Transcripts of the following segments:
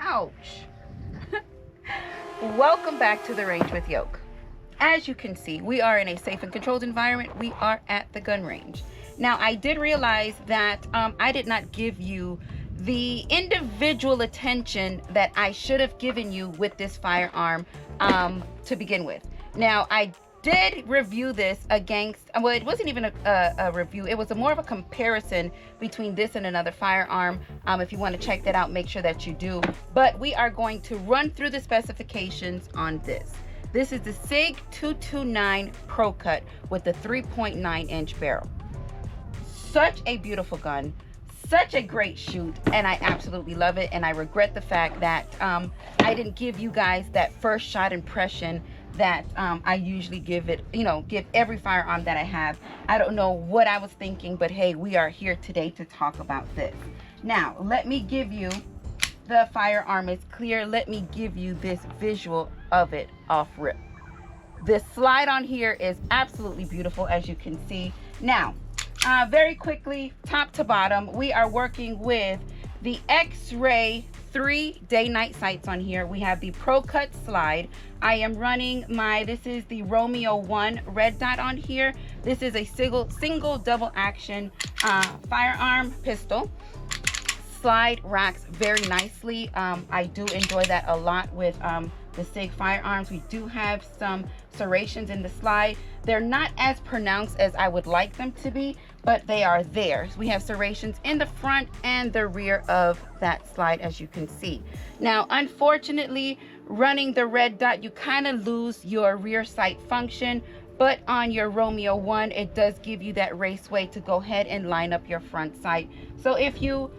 Ouch. Welcome back to the range with Yoke. As you can see, we are in a safe and controlled environment. We are at the gun range. Now, I did realize that I did not give you the individual attention that I should have given you with this firearm to begin with. Now, I did review this against, well, it wasn't even a review. It was more of a comparison between this and another firearm. If you want to check that out, make sure that you do. But we are going to run through the specifications on this. This is the SIG 229 Pro Cut with the 3.9 inch barrel. Such a beautiful gun, such a great shoot, and I absolutely love it. And I regret the fact that I didn't give you guys that first shot impression that I usually give it, give every firearm that I have. I don't know what I was thinking, but hey, we are here today to talk about this. Now, let me give you, the firearm is clear. Let me give you this visual of it off rip. This slide on here is absolutely beautiful, as you can see. Now, very quickly, top to bottom, we are working with the X-Ray 3 day-night sights on here. We have the Pro Cut slide. I am running this is the Romeo 1 red dot on here. This is a single double action firearm pistol. Slide racks very nicely. I do enjoy that a lot with the SIG firearms. We do have some serrations in the slide. They're not as pronounced as I would like them to be, but they are there. We have serrations in the front and the rear of that slide, as you can see. Now, unfortunately, running the red dot, you kind of lose your rear sight function, but on your Romeo 1, it does give you that raceway to go ahead and line up your front sight. So if you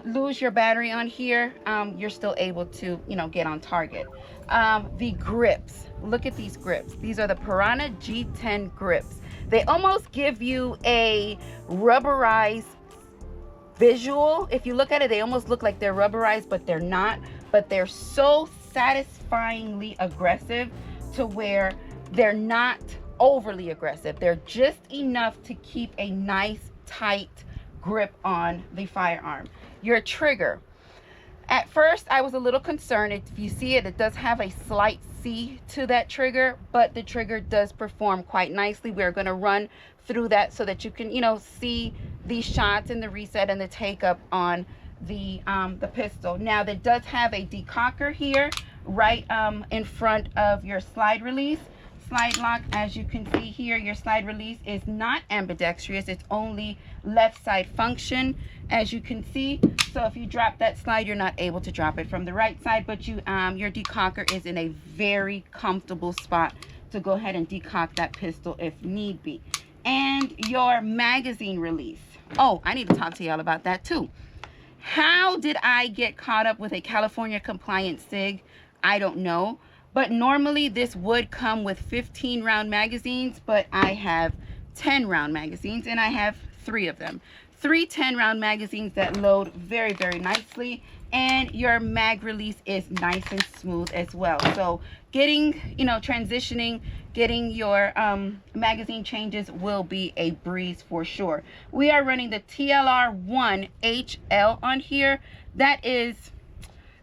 lose your battery on here, you're still able to, get on target. The grips, look at these grips. These are the Piranha G10 grips. They almost give you a rubberized visual. If you look at it, they almost look like they're rubberized, but they're not. But they're so satisfyingly aggressive to where they're not overly aggressive. They're just enough to keep a nice, tight grip on the firearm. Your trigger. At first, I was a little concerned. If you see it, it does have a slight C to that trigger, but the trigger does perform quite nicely. We're going to run through that so that you can, see the shots and the reset and the take up on the pistol. Now, that does have a decocker here, right in front of your slide release. Slide lock, as you can see here, your slide release is not ambidextrous. It's only left side function, as you can see. So if you drop that slide, you're not able to drop it from the right side, but your decocker is in a very comfortable spot to go ahead and decock that pistol if need be. And your magazine release. Oh, I need to talk to y'all about that too. How did I get caught up with a California compliant SIG? I don't know. But normally this would come with 15 round magazines, but I have 10 round magazines, and I have 3 of them. 3 10-round magazines that load very, very nicely, and your mag release is nice and smooth as well. So getting, transitioning, getting your magazine changes will be a breeze for sure. We are running the TLR1 HL on here. That is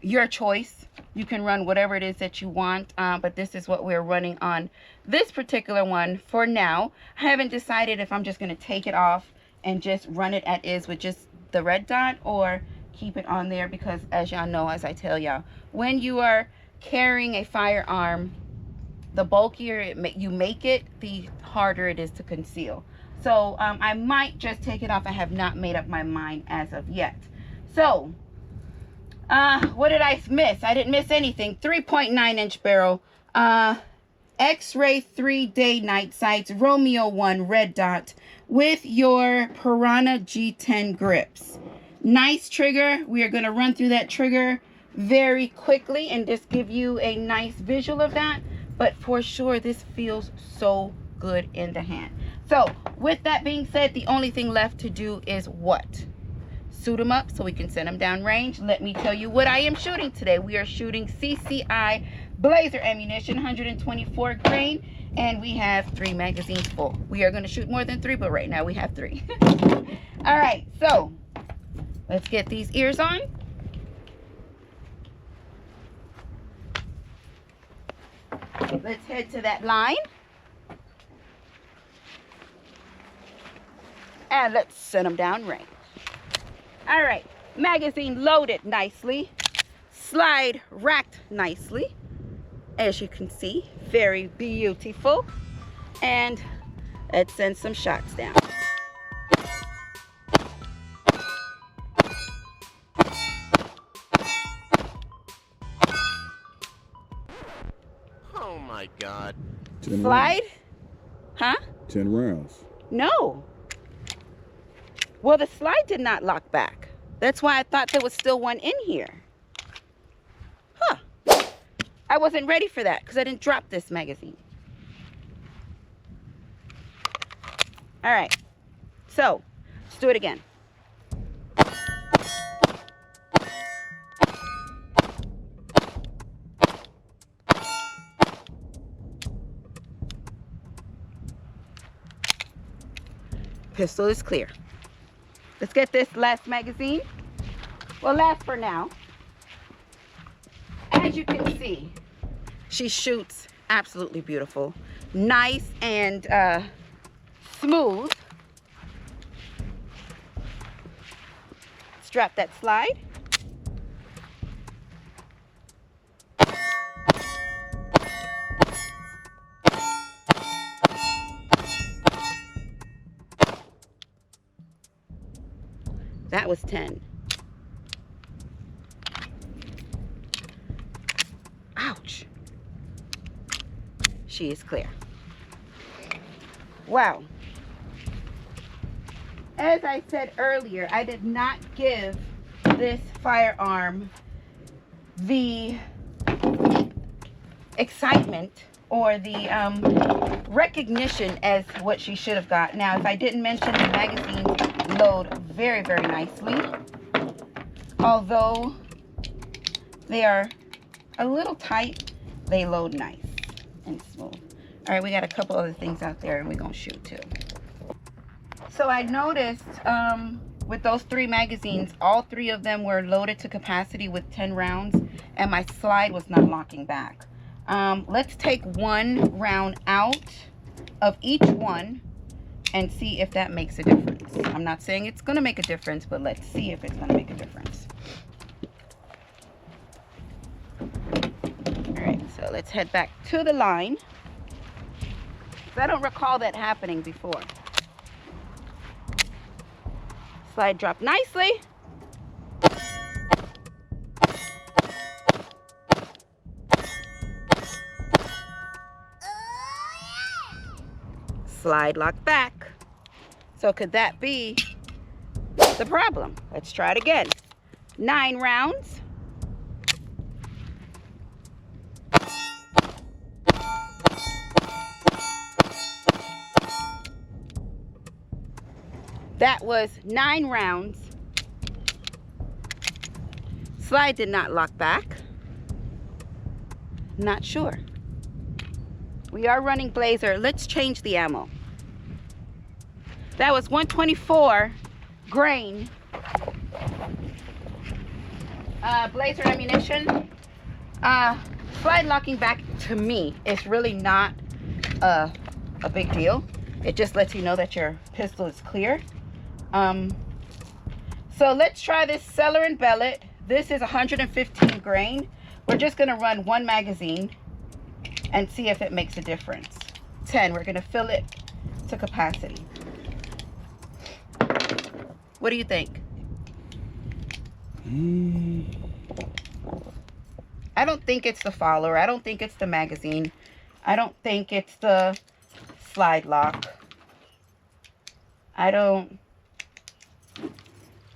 your choice. You can run whatever it is that you want, but this is what we're running on this particular one for now. I haven't decided if I'm just going to take it off and just run it as is with just the red dot, or keep it on there, because as y'all know, as I tell y'all, when you are carrying a firearm, the bulkier you make it, the harder it is to conceal. So I might just take it off. I have not made up my mind as of yet. So what did I miss? I didn't miss anything. 3.9 inch barrel, X-Ray 3 day-night sights, Romeo 1 red dot with your Piranha G10 grips. Nice trigger. We are going to run through that trigger very quickly and just give you a nice visual of that. But for sure, this feels so good in the hand. So with that being said, the only thing left to do is what? Suit them up so we can send them down range. Let me tell you what I am shooting today. We are shooting CCI Blazer ammunition, 124 grain, and we have 3 magazines full. We are going to shoot more than 3, but right now we have 3. All right, so let's get these ears on. Let's head to that line. And let's send them down range. All right, magazine loaded nicely. Slide racked nicely. As you can see, very beautiful. And let's send some shots down. Oh my God. 10 Slide? rounds. Huh? 10 rounds. No. Well, the slide did not lock back. That's why I thought there was still one in here. Huh. I wasn't ready for that because I didn't drop this magazine. All right. So, let's do it again. Pistol is clear. Let's get this last magazine. Well, last for now. As you can see, she shoots absolutely beautiful. Nice and smooth. Strap that slide. That was 10. Ouch. She is clear. Wow. As I said earlier, I did not give this firearm the excitement or the recognition as what she should have got. Now, if I didn't mention, the magazines load very, very nicely. Although they are a little tight, they load nice and smooth. All right, we got a couple other things out there and we're gonna shoot too. So I noticed with those 3 magazines, all 3 of them were loaded to capacity with 10 rounds and my slide was not locking back. Let's take 1 round out of each one and see if that makes a difference. I'm not saying it's gonna make a difference, but let's see if it's gonna make a difference. All right, so let's head back to the line. I don't recall that happening before. Slide drop nicely. Slide lock back. So could that be the problem? Let's try it again. 9 rounds. That was 9 rounds. Slide did not lock back. Not sure. We are running Blazer. Let's change the ammo. That was 124 grain Blazer ammunition. Slide locking back to me is really not a big deal. It just lets you know that your pistol is clear. So let's try this Cellar and Bellet. This is 115 grain. We're just gonna run 1 magazine and see if it makes a difference. 10, we're gonna fill it to capacity. What do you think? I don't think it's the follower. I don't think it's the magazine. I don't think it's the slide lock. I don't.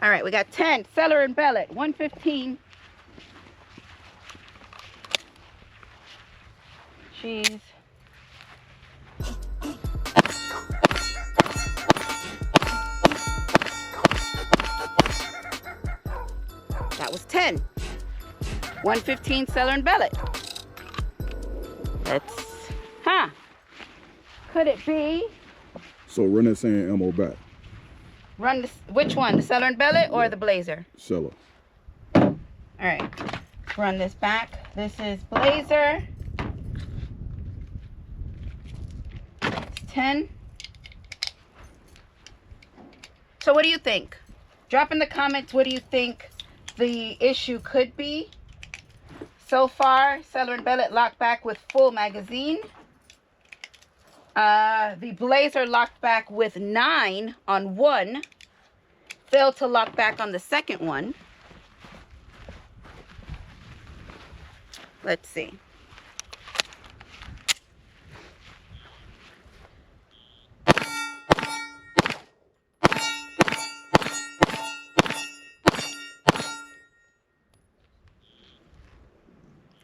All right, we got 10, Cellar and Bellet, 115. Jeez. That was 10. 115 Cellar and Bellet. Let's, could it be? So run that same ammo back. Run this, which one? The Cellar and Bellet or the Blazer? Cellar. All right, run this back. This is Blazer. 10. So what do you think? Drop in the comments, what do you think the issue could be? So far, Seller and Bellet locked back with full magazine. The Blazer locked back with 9 on one. Failed to lock back on the second one. Let's see.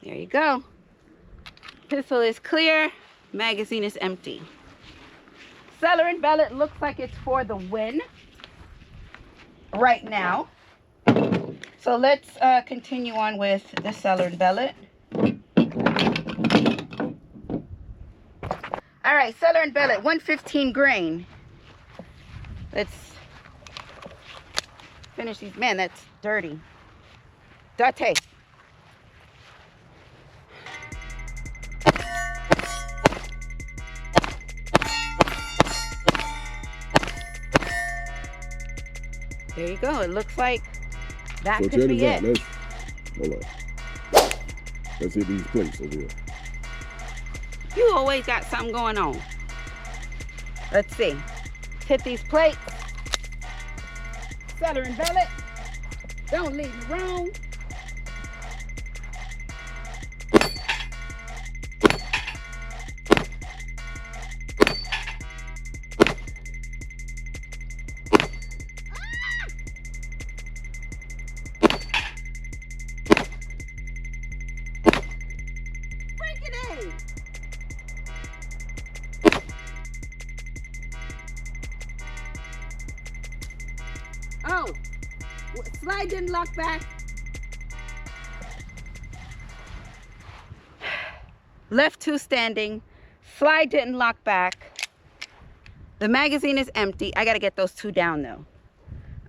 There you go. Pistol is clear. Magazine is empty. Seller and Bellet looks like it's for the win right now. So let's continue on with the Seller and Bellet. All right, Seller and Bellet, 115 grain. Let's finish these. Man, that's dirty. Dirty. There you go. It looks like that could be it. Hold on. Let's hit these plates over here. You always got something going on. Let's see. Hit these plates. Seller and Bellet. Don't leave me wrong. Oh, slide didn't lock back. Left 2 standing. Slide didn't lock back. The magazine is empty. I got to get those 2 down though.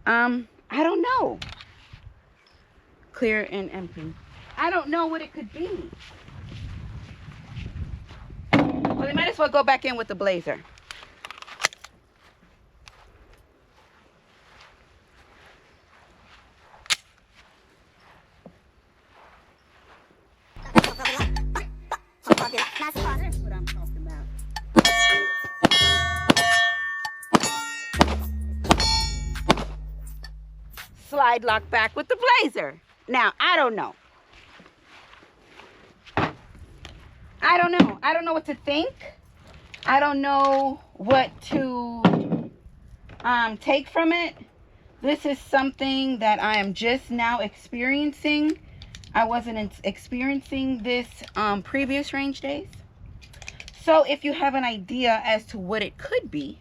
I don't know. Clear and empty. I don't know what it could be. Well, they might as well go back in with the Blazer. That's what I'm talking about. Slide lock back with the Blazer. Now, I don't know. I don't know what to think. I don't know what to take from it. This is something that I am just now experiencing. I wasn't experiencing this previous range days. So if you have an idea as to what it could be,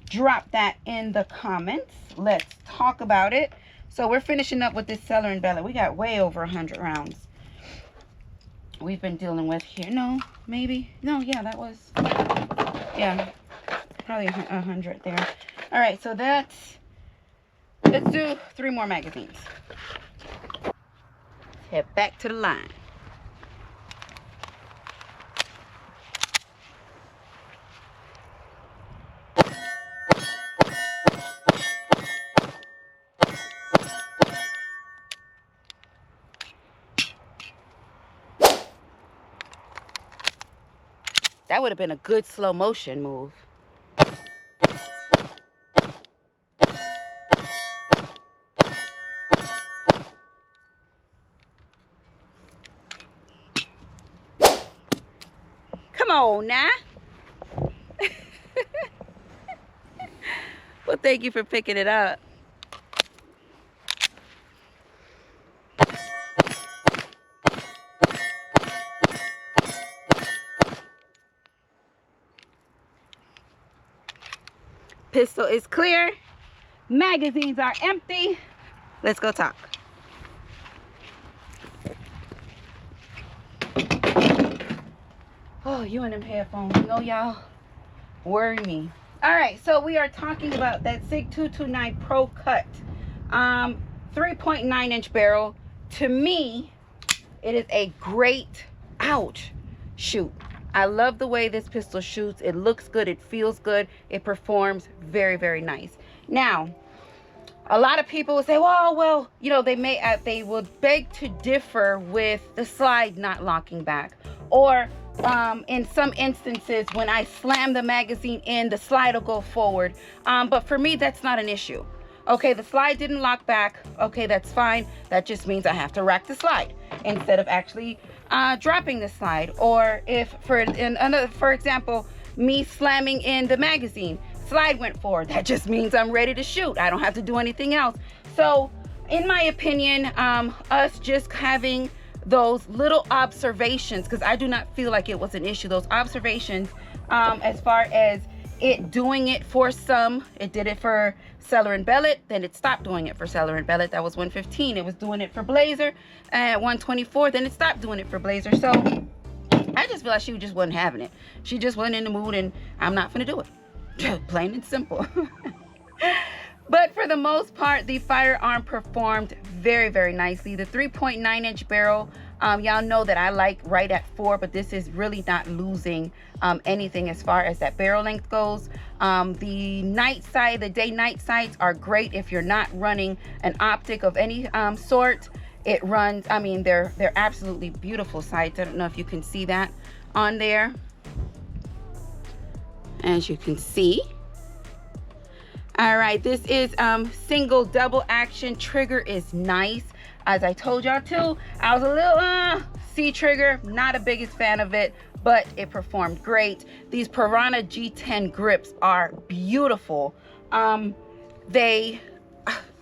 drop that in the comments. Let's talk about it. So we're finishing up with this Seller and Bellet. We got way over 100 rounds we've been dealing with here. No, maybe. No, yeah, that was, yeah, probably 100 there. All right, so let's do 3 more magazines. Head back to the line. That would have been a good slow motion move. Come on now. Well, thank you for picking it up. Pistol is clear. Magazines are empty. Let's go talk. Oh, you and them headphones. You know, y'all worry me. All right, so we are talking about that SIG 229 Pro Cut. 3.9-inch barrel. To me, it is a great, ouch, shoot. I love the way this pistol shoots. It looks good. It feels good. It performs very, very nice. Now, a lot of people will say, well, you know, they will beg to differ with the slide not locking back, or in some instances when I slam the magazine in, the slide will go forward. But for me, that's not an issue. Okay, the slide didn't lock back. Okay, that's fine. That just means I have to rack the slide instead of actually dropping the slide. Or if, for example, me slamming in the magazine, slide went forward, that just means I'm ready to shoot. I don't have to do anything else. So in my opinion, us just having those little observations, because I do not feel like it was an issue, those observations, as far as it doing it for some, it did it for Seller and Bellet, then it stopped doing it for Seller and Bellet. That was 115. It was doing it for Blazer at 124, then it stopped doing it for Blazer. So I just feel like she just wasn't having it. She just wasn't in the mood, and I'm not gonna do it. Plain and simple. But for the most part, the firearm performed very, very nicely. The 3.9-inch barrel, y'all know that I like right at 4, but this is really not losing anything as far as that barrel length goes. The night sight, the day-night sights are great if you're not running an optic of any sort. It runs, I mean, they're absolutely beautiful sights. I don't know if you can see that on there. As you can see. All right, this is single double action. Trigger is nice. As I told y'all too, I was a little C trigger, not a biggest fan of it, but it performed great. These Piranha G10 grips are beautiful. They,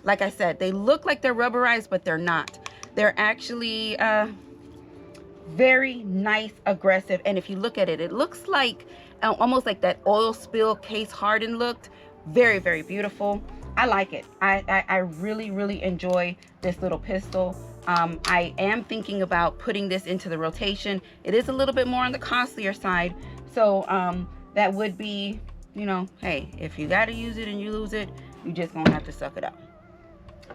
like I said, they look like they're rubberized, but they're not. They're actually very nice, aggressive, and if you look at it, it looks like almost like that oil spill case hardened looked. Very, very beautiful. I like it. I really, really enjoy this little pistol. I am thinking about putting this into the rotation. It is a little bit more on the costlier side, so that would be, you know, hey, if you got to use it and you lose it, you just gonna have to suck it up.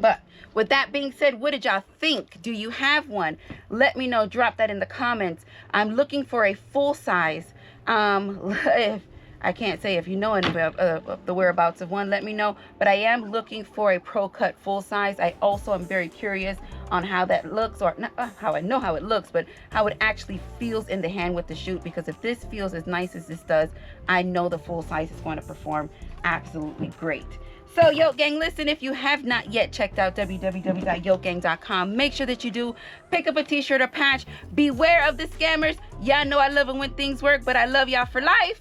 But with that being said, what did y'all think? Do you have one? Let me know. Drop that in the comments. I'm looking for a full size. If I can't say if you know any of the whereabouts of one, let me know. But I am looking for a Pro Cut full size. I also am very curious on how that looks, or not how I know how it looks, but how it actually feels in the hand with the shoot. Because if this feels as nice as this does, I know the full size is going to perform absolutely great. So Yoke Gang, listen, if you have not yet checked out www.yokegang.com, make sure that you do. Pick up a t-shirt or patch. Beware of the scammers. Y'all know I love it when things work, but I love y'all for life.